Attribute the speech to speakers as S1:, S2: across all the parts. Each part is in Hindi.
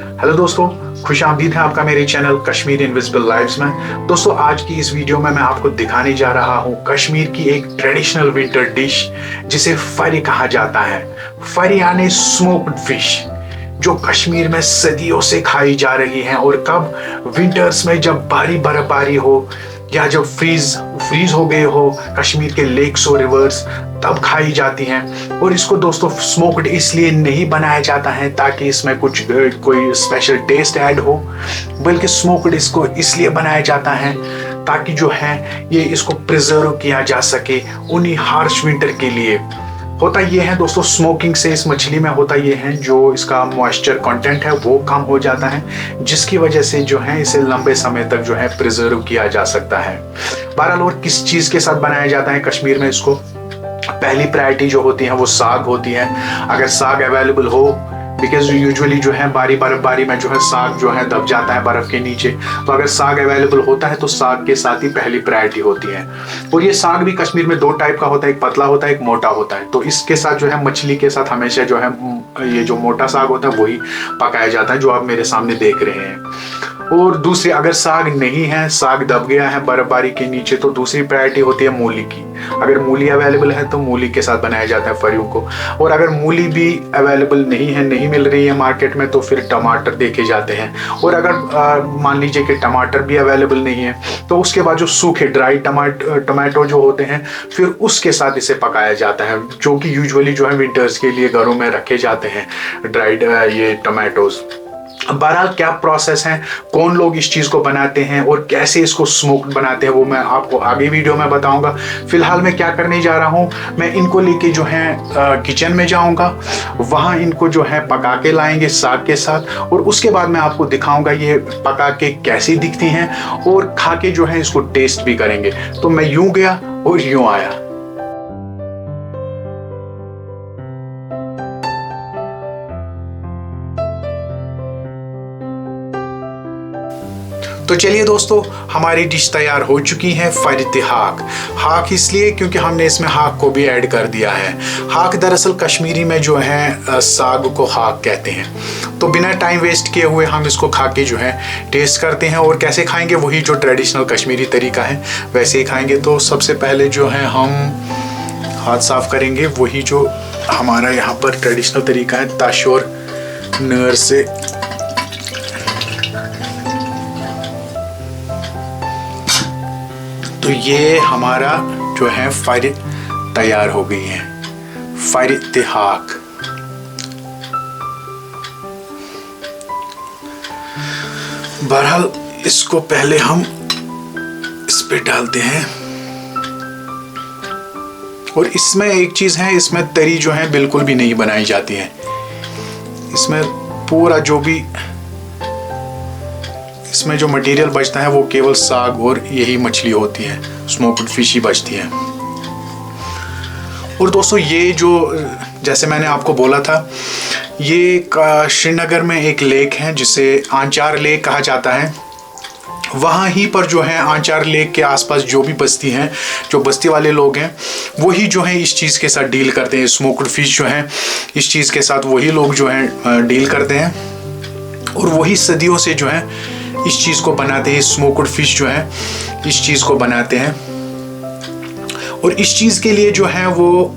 S1: हेलो दोस्तों, खुशामदीद है आपका मेरे चैनल कश्मीर इनविजिबल लाइव्स में। दोस्तों, आज की इस वीडियो में मैं आपको दिखाने जा रहा हूँ कश्मीर की एक ट्रेडिशनल विंटर डिश जिसे फरी कहा जाता है। फरी यानी स्मोक्ड फिश, जो कश्मीर में सदियों से खाई जा रही है और कब विंटर्स में जब भारी बर्फबारी हो या जब फ्रीज हो गए हो कश्मीर के लेक्स और रिवर्स, तब खाई जाती हैं। और इसको दोस्तों स्मोक्ड इसलिए नहीं बनाया जाता है ताकि इसमें कोई स्पेशल टेस्ट ऐड हो, बल्कि स्मोक्ड इसको इसलिए बनाया जाता है ताकि जो है ये इसको प्रिजर्व किया जा सके उन्हीं हार्श विंटर के लिए। होता ये है दोस्तों, स्मोकिंग से इस मछली में होता ये है जो इसका मॉइस्चर कंटेंट है वो कम हो जाता है, जिसकी वजह से जो है इसे लंबे समय तक जो है प्रिजर्व किया जा सकता है। बहरहाल, और किस चीज़ के साथ बनाया जाता है कश्मीर में इसको, पहली प्रायोरिटी जो होती है वो साग होती है। अगर साग अवेलेबल हो, बिकॉज यूजुअली जो है बर्फबारी में जो है साग जो है दब जाता है बर्फ के नीचे, तो अगर साग अवेलेबल होता है तो साग के साथ ही पहली प्रायोरिटी होती है। और ये साग भी कश्मीर में दो टाइप का होता है, एक पतला होता है, एक मोटा होता है। तो इसके साथ जो है मछली के साथ हमेशा जो है ये जो मोटा साग होता है वही पकाया जाता है, जो आप मेरे सामने देख रहे हैं। और दूसरी, अगर साग नहीं है, साग दब गया है बर्फबारी के नीचे, तो दूसरी प्रायोरिटी होती है मूली की। अगर मूली अवेलेबल है तो मूली के साथ बनाया जाता है फरियों को। और अगर मूली भी अवेलेबल नहीं मिल रही है मार्केट में, तो फिर टमाटर देखे जाते हैं। और अगर मान लीजिए कि टमाटर भी अवेलेबल नहीं है, तो उसके बाद जो सूखे ड्राई टमाटो जो होते हैं, फिर उसके साथ इसे पकाया जाता है, जो कि यूजुअली जो है विंटर्स के लिए घरों में रखे जाते हैं ड्राइड ये टमाटोज। बहरहाल, क्या प्रोसेस है, कौन लोग इस चीज़ को बनाते हैं और कैसे इसको स्मोक्ड बनाते हैं, वो मैं आपको आगे वीडियो में बताऊंगा। फिलहाल मैं क्या करने जा रहा हूँ, मैं इनको लेके जो है किचन में जाऊंगा, वहाँ इनको जो है पका के लाएंगे साग के साथ, और उसके बाद मैं आपको दिखाऊंगा ये पका के कैसी दिखती हैं, और खा के जो है इसको टेस्ट भी करेंगे। तो मैं यूं गया और यूं आया। तो चलिए दोस्तों, हमारी डिश तैयार हो चुकी है, फरी हाक। हाक इसलिए क्योंकि हमने इसमें हाक को भी ऐड कर दिया है। हाक दरअसल कश्मीरी में जो है साग को हाक कहते हैं। तो बिना टाइम वेस्ट किए हुए हम इसको खा के जो है टेस्ट करते हैं। और कैसे खाएंगे, वही जो ट्रेडिशनल कश्मीरी तरीका है वैसे ही खाएंगे। तो सबसे पहले जो है हम हाथ साफ करेंगे, वही जो हमारा यहाँ पर ट्रेडिशनल तरीका है, तश और नर से। तो ये हमारा जो है फरी तैयार हो गई है, फरी हाक। बहरहाल, इसको पहले हम इस पे डालते हैं। और इसमें एक चीज है, इसमें तरी जो है बिल्कुल भी नहीं बनाई जाती है। इसमें पूरा जो भी इसमें जो मटेरियल बचता है वो केवल साग और यही मछली होती है, स्मोक्ड फिश ही बचती है। और दोस्तों, ये जो जैसे मैंने आपको बोला था, ये श्रीनगर में एक लेक है जिसे आंचार लेक कहा जाता है। वहाँ ही पर जो है आंचार लेक के आसपास जो भी बस्ती हैं, जो बस्ती वाले लोग हैं, वही जो है इस चीज़ के साथ डील करते हैं। स्मोक्ड फिश जो है इस चीज़ के साथ वही लोग जो है डील करते हैं, और वही सदियों से जो है इस चीज़ को बनाते हैं। स्मोक्ड फिश जो है इस चीज़ को बनाते हैं। और इस चीज़ के लिए जो है वो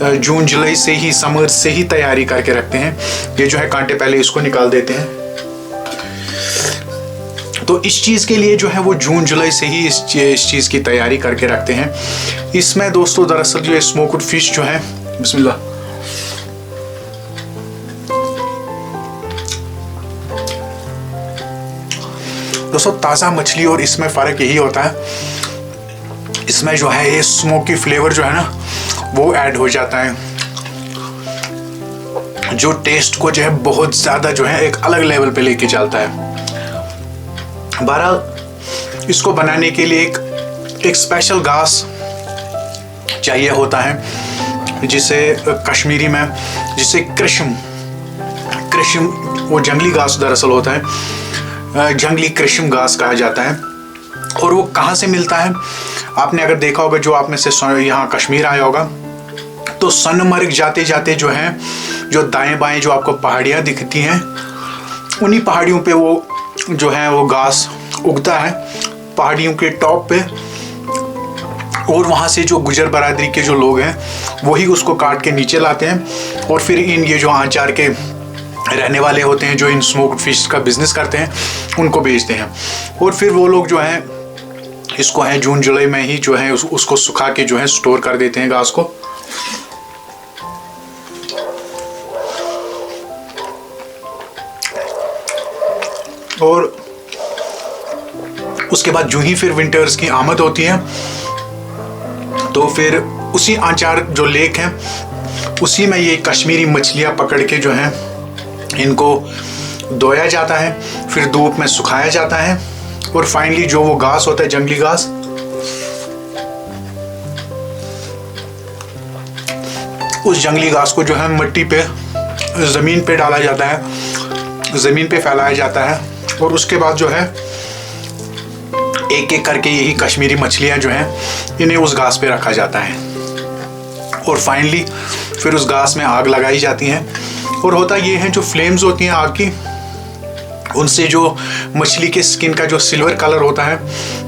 S1: जून जुलाई से ही, समर से ही तैयारी करके रखते हैं। ये जो है कांटे पहले इसको निकाल देते हैं। तो इस चीज़ के लिए जो है वो जून जुलाई से ही इस चीज़ की तैयारी करके रखते हैं। इसमें दोस्तों दरअसल जो स्मोक्ड फिश जो है, बिस्मिल्लाह, दोस्तों ताज़ा मछली और इसमें फ़र्क यही होता है, इसमें जो है ये स्मोकी फ्लेवर जो है ना वो ऐड हो जाता है, जो टेस्ट को जो है बहुत ज़्यादा जो है एक अलग लेवल पे लेके चलता है। बहरहाल, इसको बनाने के लिए एक स्पेशल घास चाहिए होता है, जिसे कश्मीरी में जिसे कृष्म वो जंगली घास दरअसल होता है, जंगली कृष्म घास कहा जाता है। और वो कहाँ से मिलता है, आपने अगर देखा होगा, जो आप में से यहाँ कश्मीर आया होगा, तो सोनमर्ग जाते जाते जो है, जो दाएं बाएं जो आपको पहाड़ियाँ दिखती हैं, उन्हीं पहाड़ियों पे वो जो है वो घास उगता है, पहाड़ियों के टॉप पे। और वहाँ से जो गुजर बरादरी के जो लोग हैं वही उसको काट के नीचे लाते हैं और फिर इन ये जो आंचार के रहने वाले होते हैं, जो इन स्मोक्ड फिश का बिजनेस करते हैं, उनको बेचते हैं। और फिर वो लोग जो हैं इसको है जून जुलाई में ही जो है उसको सुखा के जो है स्टोर कर देते हैं घास को। और उसके बाद जो ही फिर विंटर्स की आमद होती है तो फिर उसी आंचार जो लेक है उसी में ये कश्मीरी मछलियाँ पकड़ के जो है इनको धोया जाता है, फिर धूप में सुखाया जाता है और फाइनली जो वो घास होता है, जंगली घास, उस जंगली घास को जो है मिट्टी पे ज़मीन पे डाला जाता है, ज़मीन पे फैलाया जाता है और उसके बाद जो है एक एक करके यही कश्मीरी मछलियाँ जो हैं इन्हें उस घास पे रखा जाता है और फाइनली फिर उस घास में आग लगाई जाती है। और होता ये है जो फ्लेम्स होती हैं आग की, उनसे जो मछली के स्किन का जो सिल्वर कलर होता है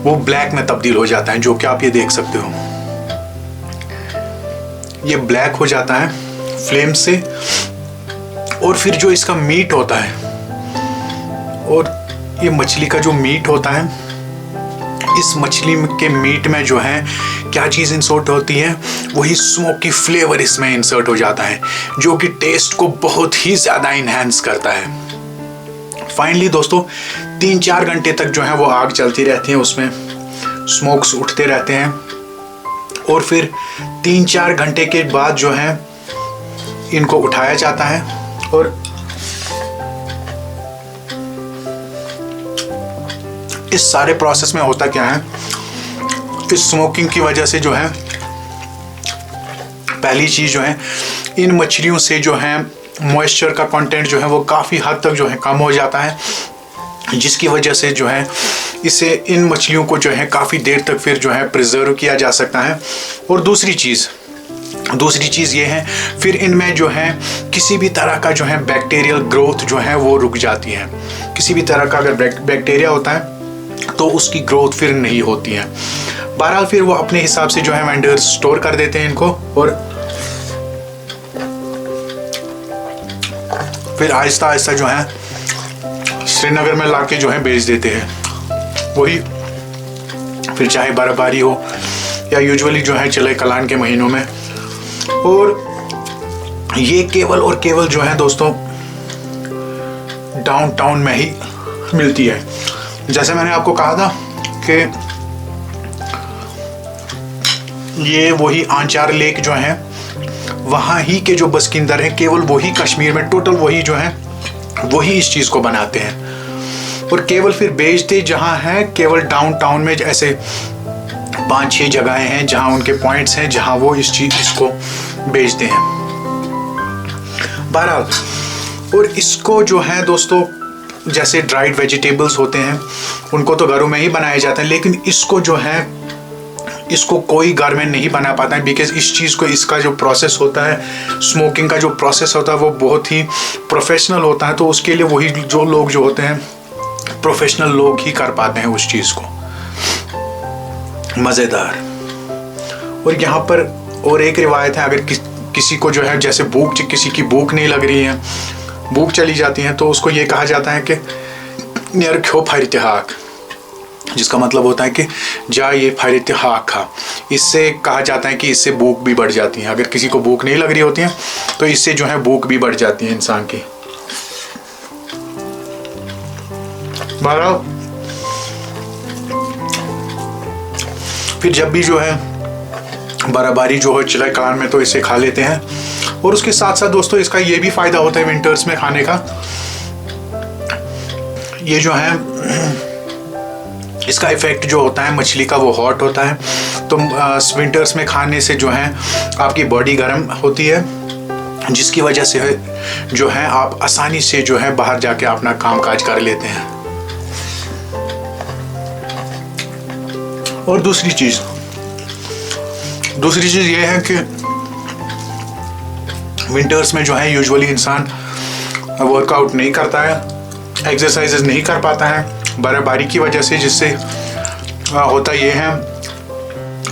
S1: वो ब्लैक में तब्दील हो जाता है, जो कि आप ये देख सकते हो, ये ब्लैक हो जाता है फ्लेम से। और फिर जो इसका मीट होता है और ये मछली का जो मीट होता है, इस मछली के मीट में जो है क्या चीज़ इंसर्ट होती है, वही स्मोकी फ्लेवर इसमें इंसर्ट हो जाता है जो कि टेस्ट को बहुत ही ज़्यादा इन्हेंस करता है। फाइनली दोस्तों 3-4 घंटे तक जो है वो आग चलती रहती है, उसमें स्मोक्स उठते रहते हैं और फिर 3-4 घंटे के बाद जो है इनको उठाया जाता है। और इस सारे प्रोसेस में होता क्या है, इस स्मोकिंग की वजह से जो है पहली चीज़ जो है इन मछलियों से जो है मॉइस्चर का कंटेंट जो है वो काफ़ी हद तक जो है कम हो जाता है, जिसकी वजह से जो है इसे इन मछलियों को जो है काफ़ी देर तक फिर जो है प्रिजर्व किया जा सकता है। और दूसरी चीज़ ये है फिर इनमें जो है किसी भी तरह का जो है बैक्टीरियल ग्रोथ जो है वो रुक जाती है। किसी भी तरह का अगर बैक्टीरिया होता है तो उसकी ग्रोथ फिर नहीं होती है। बहरहाल फिर वो अपने हिसाब से जो है वेंडर्स स्टोर कर देते हैं इनको और फिर आहिस्ता आहिस्ता जो है श्रीनगर में लाके जो है बेच देते हैं। वही फिर चाहे बर्फबारी हो या यूजुअली जो है चले कलान के महीनों में। और ये केवल और केवल जो है दोस्तों डाउनटाउन में ही मिलती है। जैसे मैंने आपको कहा था कि ये वही आंचार लेक जो है वहाँ ही के जो बसकिंदर हैं, केवल वही कश्मीर में टोटल वही जो है वही इस चीज़ को बनाते हैं और केवल फिर बेचते जहाँ है केवल डाउनटाउन में ऐसे 5-6 जगहें हैं जहाँ उनके पॉइंट्स हैं जहाँ वो इसको बेचते हैं। बहरहाल और इसको जो है दोस्तों जैसे ड्राइड वेजिटेबल्स होते हैं उनको तो घरों में ही बनाया जाता है, लेकिन इसको जो है इसको कोई घर में नहीं बना पाता है बिकॉज इस चीज़ को इसका जो प्रोसेस होता है, स्मोकिंग का जो प्रोसेस होता है वो बहुत ही प्रोफेशनल होता है। तो उसके लिए वही जो लोग जो होते हैं प्रोफेशनल लोग ही कर पाते हैं उस चीज़ को मज़ेदार। और यहाँ पर और एक रिवायत है, अगर किसी को जो है जैसे किसी की भूख नहीं लग रही है, भूख चली जाती है, तो उसको ये कहा जाता है कि नियर ख्यो फारित्हाक, जिसका मतलब होता है कि जा ये फारित्हाक खा। इससे कहा जाता है कि इससे भूख भी बढ़ जाती है। अगर किसी को भूख नहीं लग रही होती है तो इससे जो है भूख भी बढ़ जाती है इंसान की। बहरहाल फिर जब भी जो है बर्फबारी जो है चिलाई कलान में तो इसे खा लेते हैं। और उसके साथ साथ दोस्तों इसका ये भी फ़ायदा होता है विंटर्स में खाने का, ये जो है इसका इफ़ेक्ट जो होता है मछली का वो हॉट होता है, तो विंटर्स में खाने से जो है आपकी बॉडी गर्म होती है, जिसकी वजह से जो है आप आसानी से जो है बाहर जाके अपना काम काज कर लेते हैं। और दूसरी चीज़ ये है कि विंटर्स में जो है यूजुअली इंसान वर्कआउट नहीं करता है एक्सरसाइजेज नहीं कर पाता है बर्फबारी की वजह से, जिससे होता ये है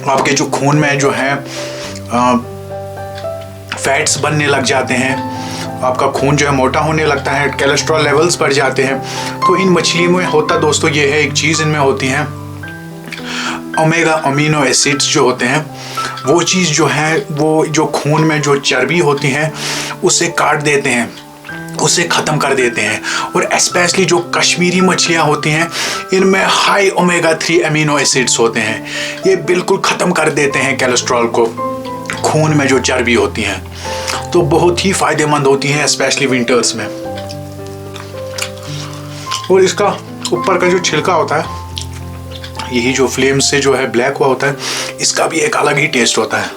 S1: आपके जो खून में जो है फैट्स बनने लग जाते हैं, आपका खून जो है मोटा होने लगता है, कोलेस्ट्रॉल लेवल्स बढ़ जाते हैं। तो इन मछलियों में होता दोस्तों ये है, एक चीज़ इनमें होती है ओमेगा अमीनो एसिड्स जो होते हैं, वो चीज़ जो है वो जो खून में जो चर्बी होती है उसे काट देते हैं, उसे ख़त्म कर देते हैं। और स्पेशली जो कश्मीरी मछलियाँ होती हैं इनमें हाई ओमेगा 3 अमीनो एसिड्स होते हैं, ये बिल्कुल ख़त्म कर देते हैं कोलेस्ट्रॉल को, खून में जो चर्बी होती हैं। तो बहुत ही फ़ायदेमंद होती हैं स्पेशली विंटर्स में। और इसका ऊपर का जो छिलका होता है, यही जो फ्लेम से जो है ब्लैक हुआ होता है, इसका भी एक अलग ही टेस्ट होता है,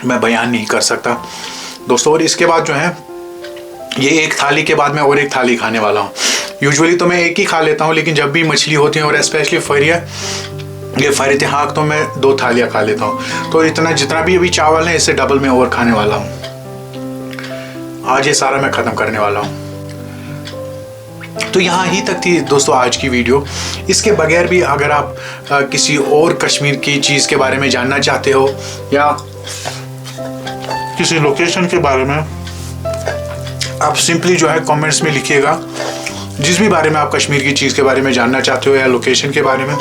S1: मैं बयान नहीं कर सकता दोस्तों। और इसके बाद जो है ये एक थाली के बाद मैं और एक थाली खाने वाला हूँ। यूजुअली तो मैं एक ही खा लेता हूँ, लेकिन जब भी मछली होती है और स्पेशली ये फरियाँ हाँक तो मैं 2 थालियाँ खा लेता हूँ। तो इतना जितना भी अभी चावल है इससे डबल मैं और खाने वाला हूँ। आज ये सारा मैं ख़त्म करने वाला हूँ। तो यहाँ ही तक थी दोस्तों आज की वीडियो। इसके बगैर भी अगर आप किसी और कश्मीर की चीज़ के बारे में जानना चाहते हो या किसी लोकेशन के बारे में, आप सिंपली जो है कमेंट्स में लिखिएगा। जिस भी बारे में आप कश्मीर की चीज़ के बारे में जानना चाहते हो या लोकेशन के बारे में,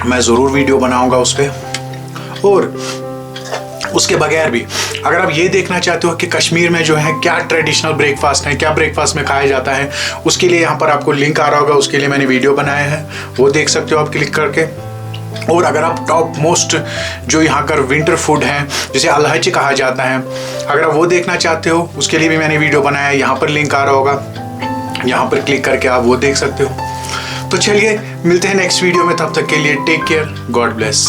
S1: मैं ज़रूर वीडियो बनाऊंगा उस पर। और उसके बगैर भी अगर आप ये देखना चाहते हो कि कश्मीर में जो है क्या ट्रेडिशनल ब्रेकफास्ट है, क्या ब्रेकफास्ट में खाया जाता है, उसके लिए यहाँ पर आपको लिंक आ रहा होगा, उसके लिए मैंने वीडियो बनाया है, वो देख सकते हो आप क्लिक करके। और अगर आप टॉप मोस्ट जो यहाँ का विंटर फूड है जिसे अलहच कहा जाता है, अगर आप वो देखना चाहते हो उसके लिए भी मैंने वीडियो बनाया है, यहाँ पर लिंक आ रहा होगा, यहाँ पर क्लिक करके आप वो देख सकते हो। तो चलिए मिलते हैं नेक्स्ट वीडियो में, तब तक के लिए टेक केयर, गॉड ब्लेस।